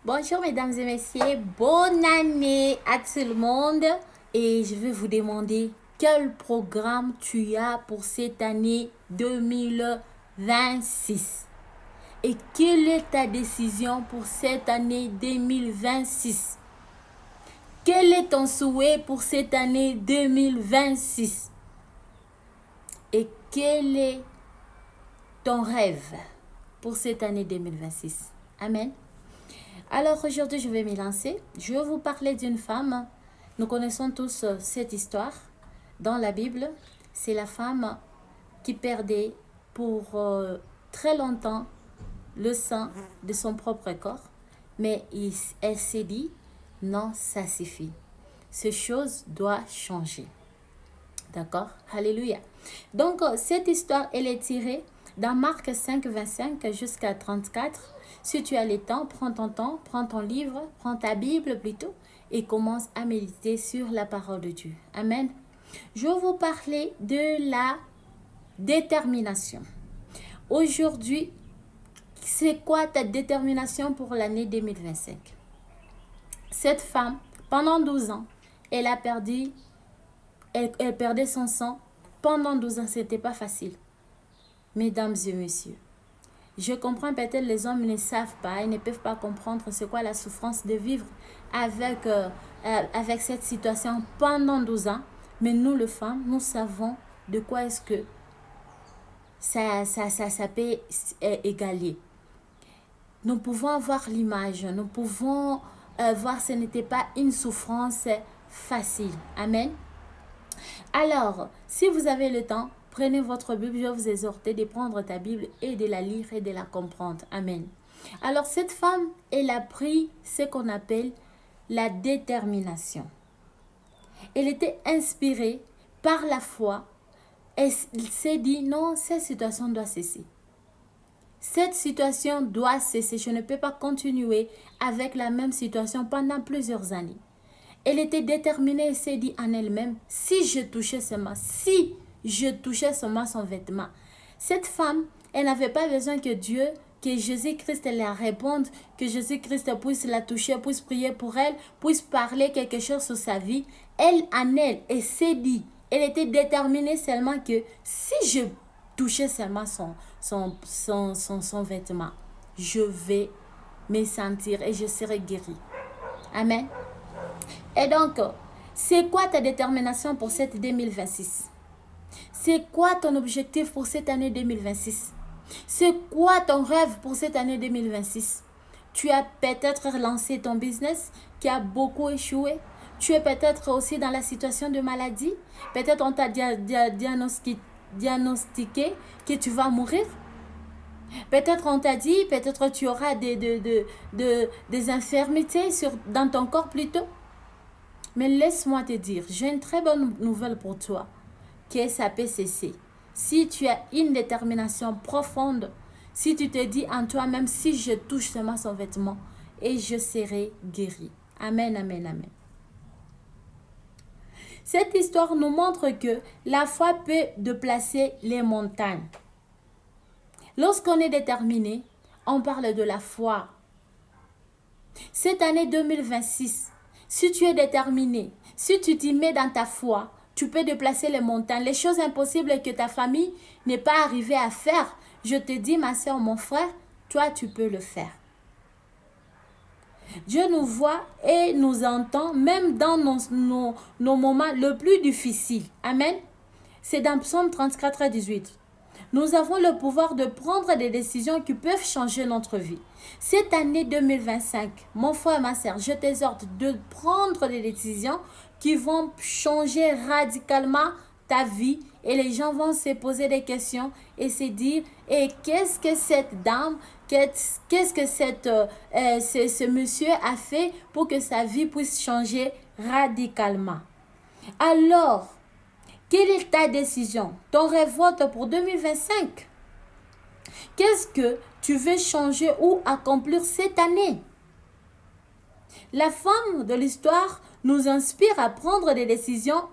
Bonjour mesdames et messieurs, bonne année à tout le monde et je vais vous demander quel programme tu as pour cette année 2026 et quelle est ta décision pour cette année 2026. Quel est ton souhait pour cette année 2026 et quel est ton rêve pour cette année 2026. Amen. Alors aujourd'hui, je vais m'y lancer. Je vais vous parler d'une femme. Nous connaissons tous cette histoire dans la Bible. C'est la femme qui perdait pour très longtemps le sang de son propre corps. Mais elle s'est dit, non, ça suffit. Ces choses doivent changer. D'accord? Alléluia. Donc, cette histoire, elle est tirée dans Marc 5, 25 jusqu'à 34. Si tu as le temps, prends ton livre, prends ta Bible plutôt et commence à méditer sur la parole de Dieu. Amen. Je vais vous parler de la détermination. Aujourd'hui, c'est quoi ta détermination pour l'année 2025? Cette femme, pendant 12 ans, elle a perdu, elle perdait son sang. Pendant 12 ans, ce n'était pas facile. Mesdames et messieurs, je comprends peut-être les hommes ne savent pas, ils ne peuvent pas comprendre c'est quoi la souffrance de vivre avec cette situation pendant 12 ans. Mais nous, les femmes, nous savons de quoi est-ce que ça peut égaler. Nous pouvons avoir l'image, nous pouvons voir que ce n'était pas une souffrance facile. Amen. Alors, si vous avez le temps, prenez votre Bible, je vais vous exhorter de prendre ta Bible et de la lire et de la comprendre. Amen. Alors, cette femme, elle a pris ce qu'on appelle la détermination. Elle était inspirée par la foi. Elle s'est dit, non, cette situation doit cesser. Cette situation doit cesser. Je ne peux pas continuer avec la même situation pendant plusieurs années. Elle était déterminée et s'est dit en elle-même, si je touchais seulement son vêtement. Cette femme, elle n'avait pas besoin que Dieu, que Jésus-Christ la réponde, que Jésus-Christ puisse la toucher, puisse prier pour elle, puisse parler quelque chose sur sa vie. Elle s'est dit, elle était déterminée seulement que si je touchais seulement son vêtement, je vais me sentir et je serai guérie. Amen. Et donc, c'est quoi ta détermination pour cette 2026? C'est quoi ton objectif pour cette année 2026? C'est quoi ton rêve pour cette année 2026? Tu as peut-être lancé ton business qui a beaucoup échoué. Tu es peut-être aussi dans la situation de maladie. Peut-être on t'a diagnostiqué que tu vas mourir. Peut-être on t'a dit, peut-être tu auras des infirmités dans ton corps plutôt. Mais laisse-moi te dire, j'ai une très bonne nouvelle pour toi, que ça peut cesser. Si tu as une détermination profonde, si tu te dis en toi-même, si je touche seulement son vêtement, et je serai guéri. Amen, amen, amen. Cette histoire nous montre que la foi peut déplacer les montagnes. Lorsqu'on est déterminé, on parle de la foi. Cette année 2026, si tu es déterminé, si tu t'y mets dans ta foi, tu peux déplacer les montagnes. Les choses impossibles que ta famille n'est pas arrivée à faire, je te dis, ma soeur, mon frère, toi, tu peux le faire. Dieu nous voit et nous entend, même dans nos moments les plus difficiles. Amen. C'est dans Psaume 34, 18. Nous avons le pouvoir de prendre des décisions qui peuvent changer notre vie. Cette année 2025, mon frère et ma sœur, je t'exhorte de prendre des décisions qui vont changer radicalement ta vie et les gens vont se poser des questions et se dire, et qu'est-ce que cette dame, qu'est-ce que ce monsieur a fait pour que sa vie puisse changer radicalement. Alors, quelle est ta décision? Ton rêve pour 2025? Qu'est-ce que tu veux changer ou accomplir cette année? La femme de l'histoire nous inspire à prendre des décisions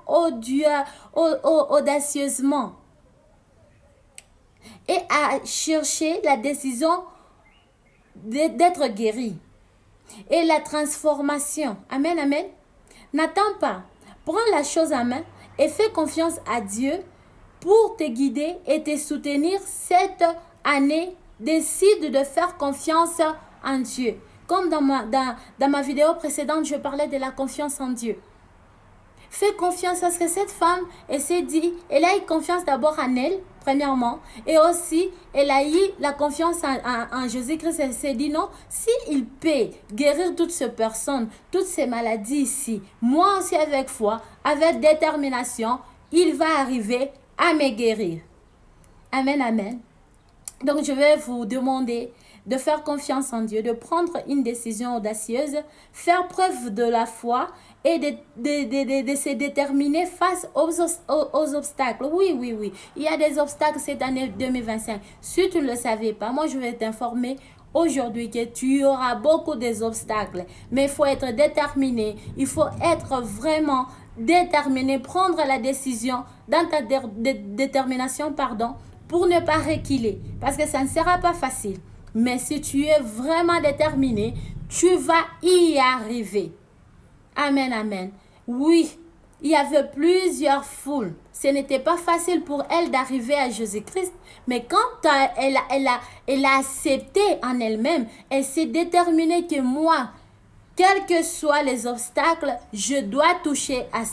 audacieusement et à chercher la décision d'être guérie. et la transformation. Amen, amen. N'attends pas. Prends la chose en main et fais confiance à Dieu pour te guider et te soutenir cette année. Décide de faire confiance en Dieu. Comme dans ma vidéo précédente, je parlais de la confiance en Dieu. Fais confiance à ce que cette femme, elle s'est dit, elle a eu confiance d'abord en elle, premièrement, et aussi, elle a eu la confiance en Jésus-Christ. Elle s'est dit, non, s'il peut guérir toutes ces personnes, toutes ces maladies ici, moi aussi avec foi, avec détermination, il va arriver à me guérir. Amen, amen. Donc, je vais vous demander de faire confiance en Dieu, de prendre une décision audacieuse, faire preuve de la foi et de se déterminer face aux obstacles. Oui, oui, oui. Il y a des obstacles cette année 2025. Si tu ne le savais pas, moi, je vais t'informer aujourd'hui que tu auras beaucoup d'obstacles. Mais il faut être déterminé. Il faut être vraiment déterminé, prendre la décision dans ta détermination, pour ne pas reculer. Parce que ça ne sera pas facile. Mais si tu es vraiment déterminé, tu vas y arriver. Amen, amen. Oui, il y avait plusieurs foules. Ce n'était pas facile pour elle d'arriver à Jésus-Christ. Mais quand elle a accepté en elle-même, elle s'est déterminée que moi, quels que soient les obstacles, je dois toucher à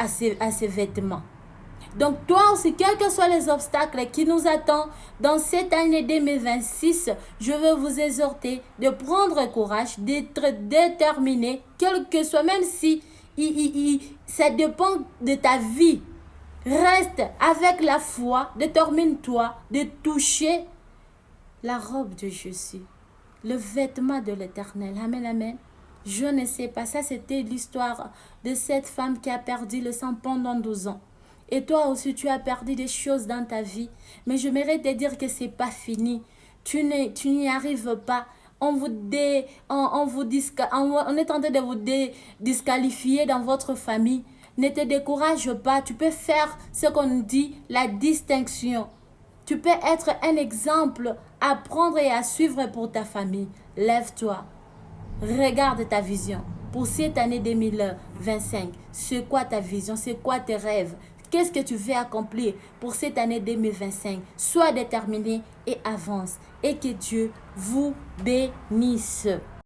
ces vêtements. Donc toi aussi, quels que soient les obstacles qui nous attendent dans cette année 2026, je veux vous exhorter de prendre courage, d'être déterminé, quel que soit, même si ça dépend de ta vie. Reste avec la foi, détermine-toi de toucher la robe de Jésus, le vêtement de l'Éternel. Amen, amen. Je ne sais pas, ça c'était l'histoire de cette femme qui a perdu le sang pendant 12 ans. Et toi aussi, tu as perdu des choses dans ta vie. Mais je mérite de dire que ce n'est pas fini. Tu n'y arrives pas. On est en train de vous disqualifier dans votre famille. Ne te décourage pas. Tu peux faire ce qu'on dit, la distinction. Tu peux être un exemple à prendre et à suivre pour ta famille. Lève-toi. Regarde ta vision. Pour cette année 2025, c'est quoi ta vision? C'est quoi tes rêves? Qu'est-ce que tu veux accomplir pour cette année 2025? Sois déterminé et avance. Et que Dieu vous bénisse.